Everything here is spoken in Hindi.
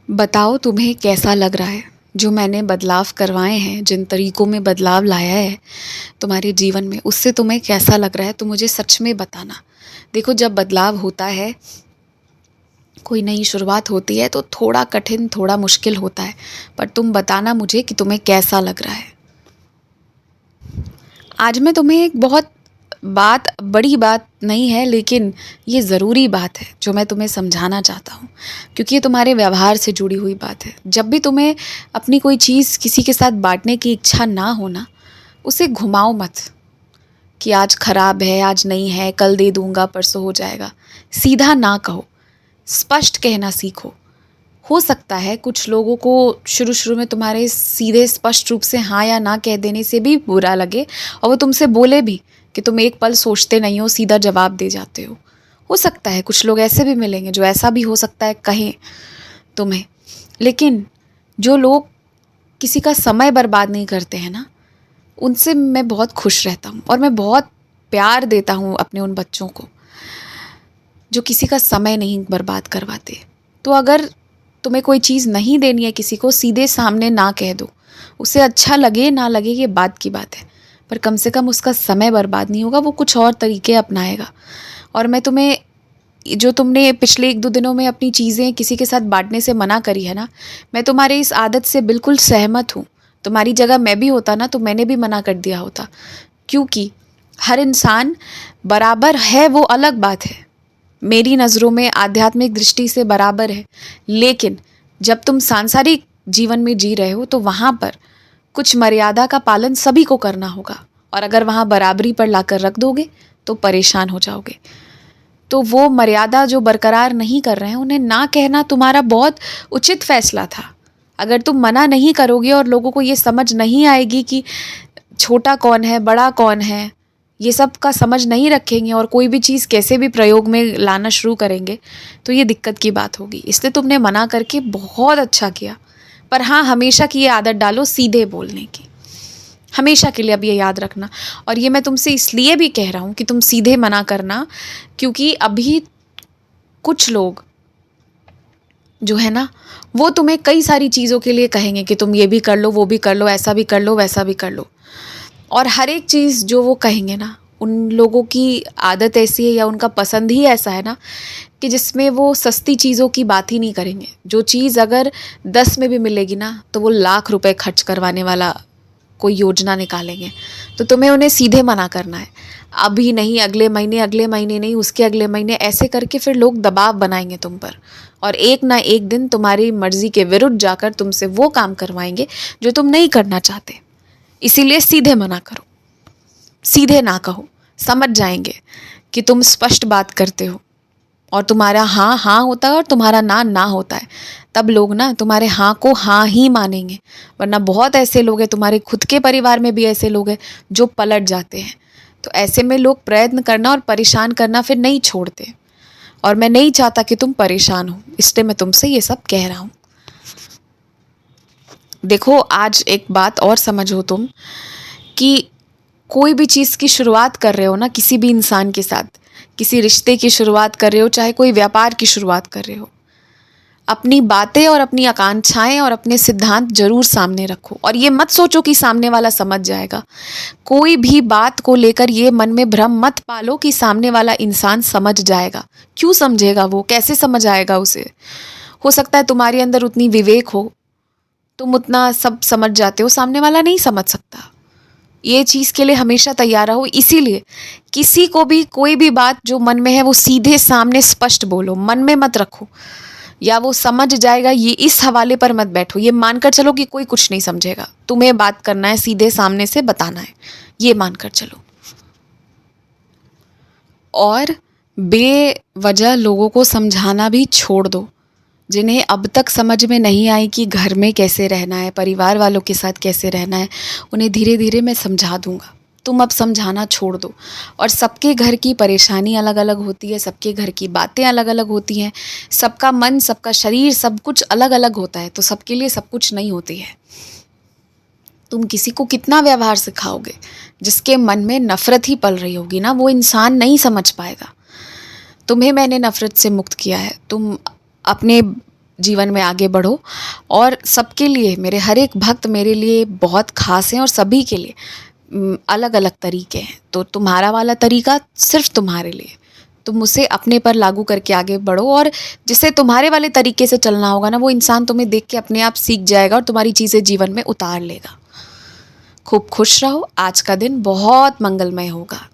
बताओ तुम्हें कैसा लग रहा है जो मैंने बदलाव करवाए हैं, जिन तरीकों में बदलाव लाया है तुम्हारे जीवन में, उससे तुम्हें कैसा लग रहा है? तो मुझे सच में बताना। देखो, जब बदलाव होता है, कोई नई शुरुआत होती है तो थोड़ा कठिन, थोड़ा मुश्किल होता है, पर तुम बताना मुझे कि तुम्हें कैसा लग रहा है। आज मैं तुम्हें एक बहुत बड़ी बात नहीं है, लेकिन ये ज़रूरी बात है जो मैं तुम्हें समझाना चाहता हूँ, क्योंकि ये तुम्हारे व्यवहार से जुड़ी हुई बात है। जब भी तुम्हें अपनी कोई चीज़ किसी के साथ बांटने की इच्छा ना हो ना, उसे घुमाओ मत कि आज ख़राब है, आज नहीं है, कल दे दूँगा, परसों हो जाएगा। सीधा ना कहो, स्पष्ट कहना सीखो। हो सकता है कुछ लोगों को शुरू-शुरू में तुम्हारे सीधे स्पष्ट रूप से हाँ या ना कह देने से भी बुरा लगे, और वो तुमसे बोले भी कि तुम एक पल सोचते नहीं हो, सीधा जवाब दे जाते हो। हो सकता है कुछ लोग ऐसे भी मिलेंगे जो ऐसा भी हो सकता है कहें तुम्हें। लेकिन जो लोग किसी का समय बर्बाद नहीं करते हैं ना, उनसे मैं बहुत खुश रहता हूँ, और मैं बहुत प्यार देता हूँ अपने उन बच्चों को जो किसी का समय नहीं बर्बाद करवाते। तो अगर तुम्हें कोई चीज़ नहीं देनी है किसी को, सीधे सामने ना कह दो। उसे अच्छा लगे ना लगे ये बात की बात है, पर कम से कम उसका समय बर्बाद नहीं होगा, वो कुछ और तरीके अपनाएगा। और मैं तुम्हें, जो तुमने पिछले 1-2 दिनों में अपनी चीज़ें किसी के साथ बांटने से मना करी है ना, मैं तुम्हारी इस आदत से बिल्कुल सहमत हूँ। तुम्हारी जगह मैं भी होता ना, तो मैंने भी मना कर दिया होता, क्योंकि हर इंसान बराबर है, वो अलग बात है। मेरी नज़रों में आध्यात्मिक दृष्टि से बराबर है, लेकिन जब तुम सांसारिक जीवन में जी रहे हो तो वहाँ पर कुछ मर्यादा का पालन सभी को करना होगा, और अगर वहाँ बराबरी पर लाकर रख दोगे तो परेशान हो जाओगे। तो वो मर्यादा जो बरकरार नहीं कर रहे हैं, उन्हें ना कहना तुम्हारा बहुत उचित फैसला था। अगर तुम मना नहीं करोगे और लोगों को ये समझ नहीं आएगी कि छोटा कौन है, बड़ा कौन है, ये सब का समझ नहीं रखेंगे और कोई भी चीज़ कैसे भी प्रयोग में लाना शुरू करेंगे, तो ये दिक्कत की बात होगी। इसलिए तुमने मना करके बहुत अच्छा किया। पर हाँ, हमेशा की ये आदत डालो सीधे बोलने की, हमेशा के लिए। अब ये याद रखना, और ये मैं तुमसे इसलिए भी कह रहा हूँ कि तुम सीधे मना करना, क्योंकि अभी कुछ लोग जो है ना, वो तुम्हें कई सारी चीज़ों के लिए कहेंगे कि तुम ये भी कर लो, वो भी कर लो, ऐसा भी कर लो, वैसा भी कर लो। और हर एक चीज़ जो वो कहेंगे ना, उन लोगों की आदत ऐसी है या उनका पसंद ही ऐसा है ना, कि जिसमें वो सस्ती चीज़ों की बात ही नहीं करेंगे। जो चीज़ अगर 10 में भी मिलेगी ना, तो वो लाख रुपए खर्च करवाने वाला कोई योजना निकालेंगे। तो तुम्हें उन्हें सीधे मना करना है। अभी नहीं, अगले महीने नहीं, उसके अगले महीने, ऐसे करके फिर लोग दबाव बनाएंगे तुम पर, और एक ना एक दिन तुम्हारी मर्ज़ी के विरुद्ध जाकर तुमसे वो काम करवाएंगे जो तुम नहीं करना चाहते। इसीलिए सीधे मना करो, सीधे ना कहो। समझ जाएंगे कि तुम स्पष्ट बात करते हो, और तुम्हारा हाँ हाँ होता है और तुम्हारा ना ना होता है। तब लोग ना तुम्हारे हाँ को हाँ ही मानेंगे। वरना बहुत ऐसे लोग हैं, तुम्हारे खुद के परिवार में भी ऐसे लोग हैं जो पलट जाते हैं। तो ऐसे में लोग प्रयत्न करना और परेशान करना फिर नहीं छोड़ते, और मैं नहीं चाहता कि तुम परेशान हो, इसलिए मैं तुमसे ये सब कह रहा हूँ। देखो, आज एक बात और समझो तुम, कि कोई भी चीज़ की शुरुआत कर रहे हो ना, किसी भी इंसान के साथ, किसी रिश्ते की शुरुआत कर रहे हो, चाहे कोई व्यापार की शुरुआत कर रहे हो, अपनी बातें और अपनी आकांक्षाएं और अपने सिद्धांत जरूर सामने रखो, और ये मत सोचो कि सामने वाला समझ जाएगा। कोई भी बात को लेकर ये मन में भ्रम मत पालो कि सामने वाला इंसान समझ जाएगा। क्यों समझेगा? वो कैसे समझ आएगा उसे? हो सकता है तुम्हारे अंदर उतनी विवेक हो, तुम उतना सब समझ जाते हो, सामने वाला नहीं समझ सकता। ये चीज़ के लिए हमेशा तैयार रहो। इसीलिए किसी को भी कोई भी बात जो मन में है वो सीधे सामने स्पष्ट बोलो, मन में मत रखो, या वो समझ जाएगा ये इस हवाले पर मत बैठो। ये मानकर चलो कि कोई कुछ नहीं समझेगा, तुम्हें बात करना है, सीधे सामने से बताना है, ये मानकर चलो। और बेवजह लोगों को समझाना भी छोड़ दो। जिन्हें अब तक समझ में नहीं आई कि घर में कैसे रहना है, परिवार वालों के साथ कैसे रहना है, उन्हें धीरे धीरे मैं समझा दूंगा। तुम अब समझाना छोड़ दो। और सबके घर की परेशानी अलग अलग होती है, सबके घर की बातें अलग अलग होती हैं, सबका मन, सबका शरीर, सब कुछ अलग अलग होता है, तो सबके लिए सब कुछ नहीं होती है। तुम किसी को कितना व्यवहार सिखाओगे? जिसके मन में नफ़रत ही पल रही होगी ना, वो इंसान नहीं समझ पाएगा। तुम्हें मैंने नफ़रत से मुक्त किया है। तुम अपने जीवन में आगे बढ़ो। और सबके लिए, मेरे हर एक भक्त मेरे लिए बहुत खास हैं और सभी के लिए अलग अलग तरीके हैं। तो तुम्हारा वाला तरीका सिर्फ तुम्हारे लिए, तुम उसे अपने पर लागू करके आगे बढ़ो, और जिसे तुम्हारे वाले तरीके से चलना होगा ना, वो इंसान तुम्हें देख के अपने आप सीख जाएगा और तुम्हारी चीज़ें जीवन में उतार लेगा। खूब खुश रहो, आज का दिन बहुत मंगलमय होगा।